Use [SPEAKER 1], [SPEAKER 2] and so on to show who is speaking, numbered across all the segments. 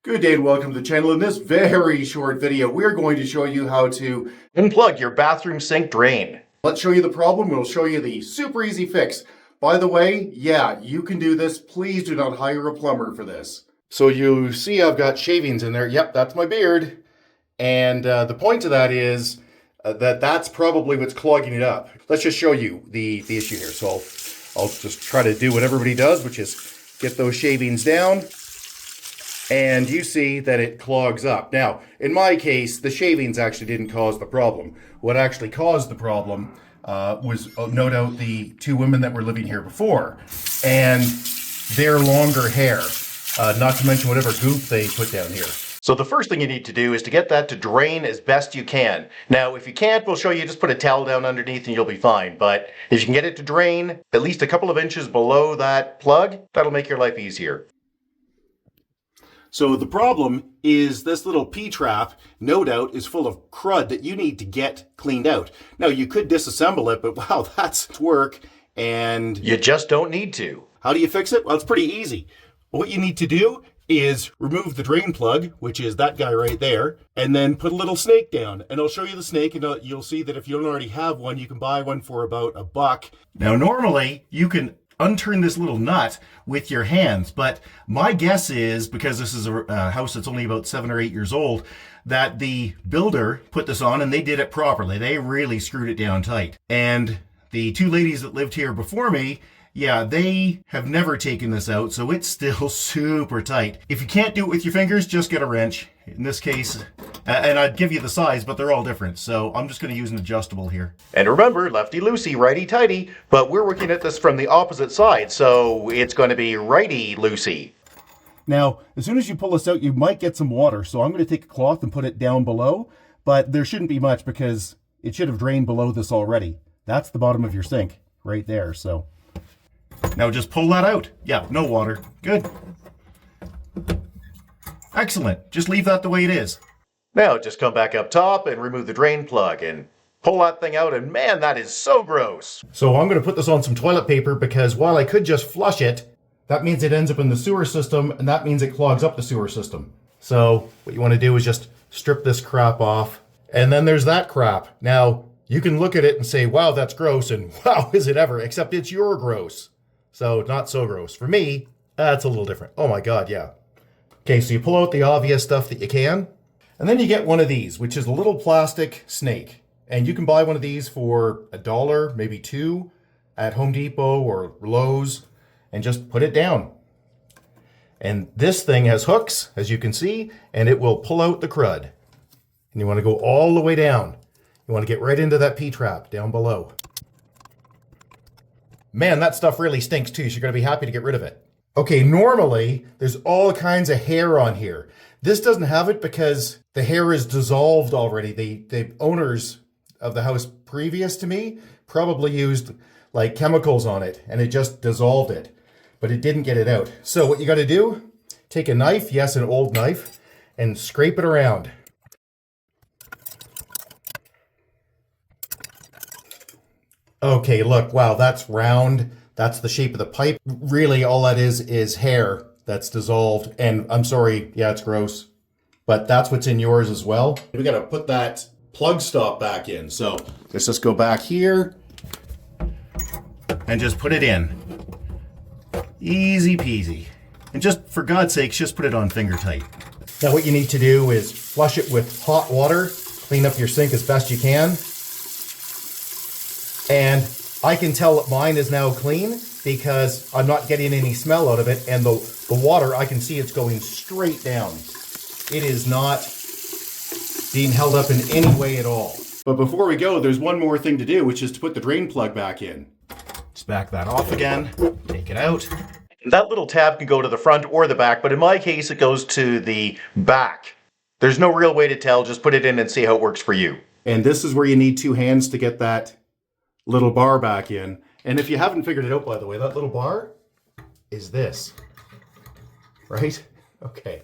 [SPEAKER 1] Good day and welcome to the channel. In this very short video, we're going to show you how to
[SPEAKER 2] unplug your bathroom sink drain.
[SPEAKER 1] Let's show you the problem. We'll show you the super easy fix. By the way, yeah, you can do this. Please do not hire a plumber for this. So you see I've got shavings in there. Yep, that's my beard. And the point of that is that's probably what's clogging it up. Let's just show you the issue here. So I'll just try to do what everybody does, which is get those shavings down. And you see that it clogs up. Now, in my case, the shavings actually didn't cause the problem. What actually caused the problem was no doubt the two women that were living here before and their longer hair, not to mention whatever goop they put down here.
[SPEAKER 2] So the first thing you need to do is to get that to drain as best you can. Now, if you can't, we'll show you just put a towel down underneath and you'll be fine. But if you can get it to drain at least a couple of inches below that plug, that'll make your life easier.
[SPEAKER 1] So the problem is this little P-trap, no doubt, is full of crud that you need to get cleaned out. Now, you could disassemble it, but wow, that's work, and
[SPEAKER 2] you just don't need to.
[SPEAKER 1] How do you fix it? Well, it's pretty easy. What you need to do is remove the drain plug, which is that guy right there, and then put a little snake down. And I'll show you the snake, and you'll see that if you don't already have one, you can buy one for about $1. Now, normally, you can unturn this little nut with your hands, but my guess is, because this is a house that's only about 7 or 8 years old, that the builder put this on and they did it properly. They really screwed it down tight. And the two ladies that lived here before me, yeah, they have never taken this out, so it's still super tight. If you can't do it with your fingers, just get a wrench. In this case, and I'd give you the size, but they're all different, so I'm just going to use an adjustable here.
[SPEAKER 2] And remember, lefty-loosey, righty-tighty, but we're working at this from the opposite side, so it's going to be righty-loosey.
[SPEAKER 1] Now, as soon as you pull this out, you might get some water, so I'm going to take a cloth and put it down below, but there shouldn't be much because it should have drained below this already. That's the bottom of your sink, right there, so. Now just pull that out. Yeah, no water. Good. Excellent. Just leave that the way it is.
[SPEAKER 2] Now just come back up top and remove the drain plug and pull that thing out, and man, that is so gross.
[SPEAKER 1] So I'm going to put this on some toilet paper because while I could just flush it, that means it ends up in the sewer system, and that means it clogs up the sewer system. So what you want to do is just strip this crap off. And then there's that crap. Now, you can look at it and say, wow, that's gross, and wow, is it ever, except it's your gross. So not so gross. For me, that's a little different. Oh my God, yeah. Okay, so you pull out the obvious stuff that you can, and then you get one of these, which is a little plastic snake. And you can buy one of these for $1, maybe $2 at Home Depot or Lowe's, and just put it down. And this thing has hooks, as you can see, and it will pull out the crud. And you want to go all the way down. You want to get right into that P-trap down below. Man, that stuff really stinks too, so you're going to be happy to get rid of it. Okay, normally, there's all kinds of hair on here. This doesn't have it because the hair is dissolved already. The owners of the house previous to me probably used like chemicals on it, and it just dissolved it, but it didn't get it out. So what you got to do, take a knife, yes, an old knife, and scrape it around. Okay, look, wow, that's round. That's the shape of the pipe. Really, all that is hair that's dissolved. And I'm sorry, yeah, it's gross, but that's what's in yours as well. We got to put that plug stop back in. So let's just go back here and just put it in. Easy peasy. And just, for God's sakes, just put it on finger tight. Now what you need to do is flush it with hot water, clean up your sink as best you can. And I can tell that mine is now clean because I'm not getting any smell out of it, and the water, I can see it's going straight down. It is not being held up in any way at all. But before we go, there's one more thing to do, which is to put the drain plug back in. Just back that off again, take it out.
[SPEAKER 2] That little tab can go to the front or the back, but in my case, it goes to the back. There's no real way to tell, just put it in and see how it works for you.
[SPEAKER 1] And this is where you need two hands to get that little bar back in. And if you haven't figured it out, by the way, that little bar is this, right? Okay.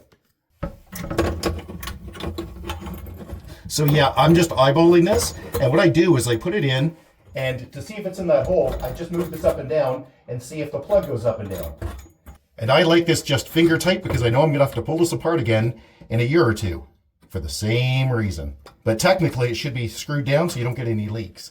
[SPEAKER 1] So yeah, I'm just eyeballing this, and what I do is I put it in, and to see if it's in that hole, I just move this up and down and see if the plug goes up and down. And I like this just finger tight because I know I'm going to have to pull this apart again in a year or two for the same reason. But technically it should be screwed down so you don't get any leaks.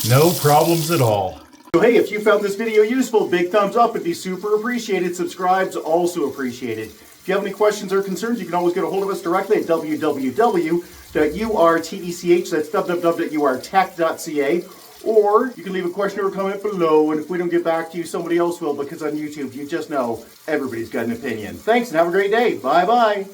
[SPEAKER 1] No problems at all. So hey, if you found this video useful, big thumbs up would be super appreciated. Subscribe's also appreciated. If you have any questions or concerns, you can always get a hold of us directly at www.urtech, that's www.urtech.ca, or you can leave a question or comment below, and if we don't get back to you, somebody else will, because on YouTube, you just know everybody's got an opinion. Thanks, and have a great day. Bye-bye.